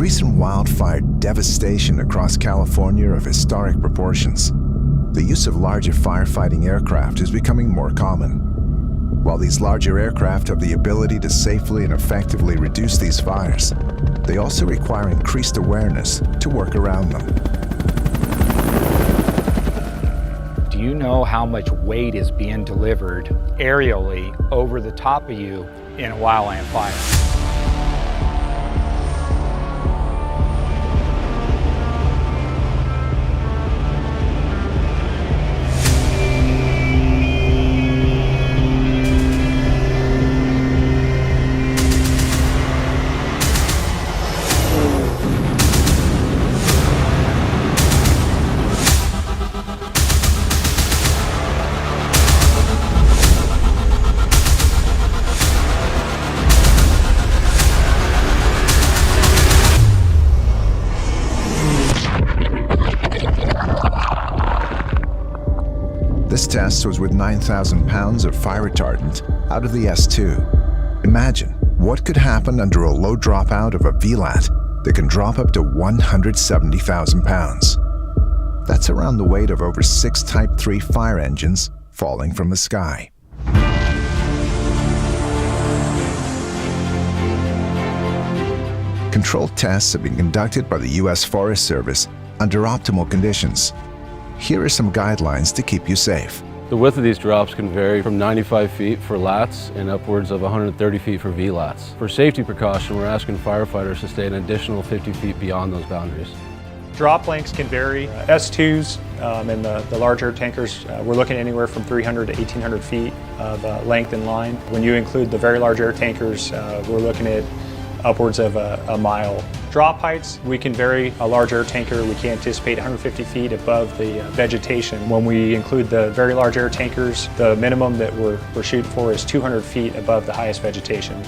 recent wildfire devastation across California of historic proportions, the use of larger firefighting aircraft is becoming more common. While these larger aircraft have the ability to safely and effectively reduce these fires, they also require increased awareness to work around them. Do you know how much weight is being delivered aerially over the top of you in a wildland fire? This test was with 9,000 pounds of fire retardant out of the S2. Imagine what could happen under a low dropout of a VLAT that can drop up to 170,000 pounds. That's around the weight of over 6 Type 3 fire engines falling from the sky. Controlled tests have been conducted by the U.S. Forest Service under optimal conditions. Here are some guidelines to keep you safe. The width of these drops can vary from 95 feet for LATs and upwards of 130 feet for VLATs. For safety precaution, we're asking firefighters to stay an additional 50 feet beyond those boundaries. Drop lengths can vary. S2s and the larger tankers, we're looking anywhere from 300 to 1,800 feet of length in line. When you include the very large air tankers, we're looking at upwards of a mile. Drop heights, we can vary. A large air tanker, we can anticipate 150 feet above the vegetation. When we include the very large air tankers, the minimum that we're shooting for is 200 feet above the highest vegetation.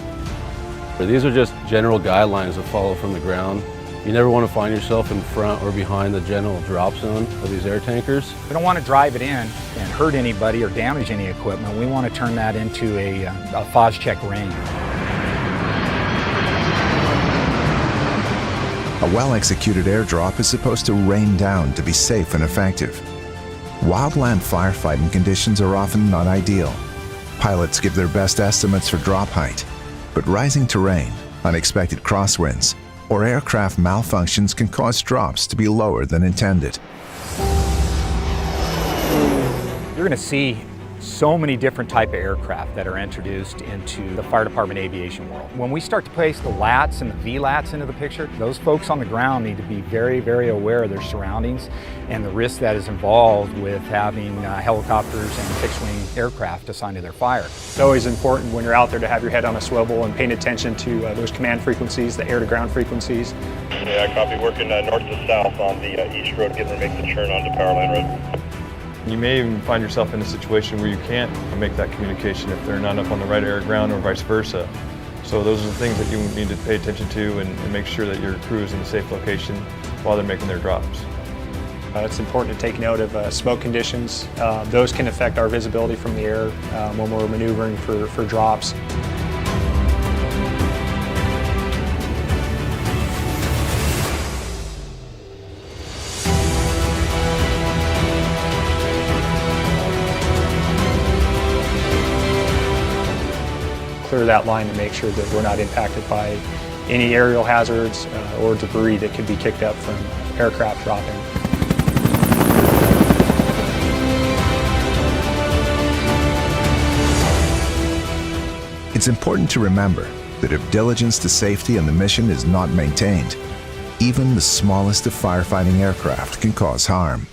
These are just general guidelines to follow from the ground. You never want to find yourself in front or behind the general drop zone of these air tankers. We don't want to drive it in and hurt anybody or damage any equipment. We want to turn that into a FOSCHEC range. A well-executed airdrop is supposed to rain down to be safe and effective. Wildland firefighting conditions are often not ideal. Pilots give their best estimates for drop height, but rising terrain, unexpected crosswinds, or aircraft malfunctions can cause drops to be lower than intended. You're going to see so many different type of aircraft that are introduced into the fire department aviation world. When we start to place the LATs and the VLATs into the picture, those folks on the ground need to be very, very aware of their surroundings and the risk that is involved with having helicopters and fixed-wing aircraft assigned to their fire. It's always important when you're out there to have your head on a swivel and paying attention to those command frequencies, the air-to-ground frequencies. Yeah, copy. Working north to south on the east road, getting ready to make the turn onto Powerline Road. You may even find yourself in a situation where you can't make that communication if they're not up on the right air ground or vice versa. So those are the things that you need to pay attention to and make sure that your crew is in a safe location while they're making their drops. It's important to take note of smoke conditions. Those can affect our visibility from the air when we're maneuvering for drops. Clear that line to make sure that we're not impacted by any aerial hazards or debris that could be kicked up from aircraft dropping. It's important to remember that if diligence to safety and the mission is not maintained, even the smallest of firefighting aircraft can cause harm.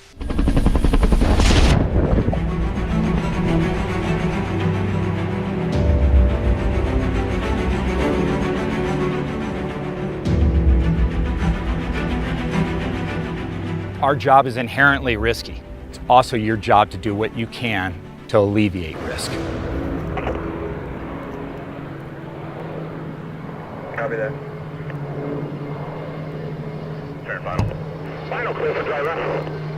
Our job is inherently risky. It's also your job to do what you can to alleviate risk. Copy that. Turn final. Final clear for driver.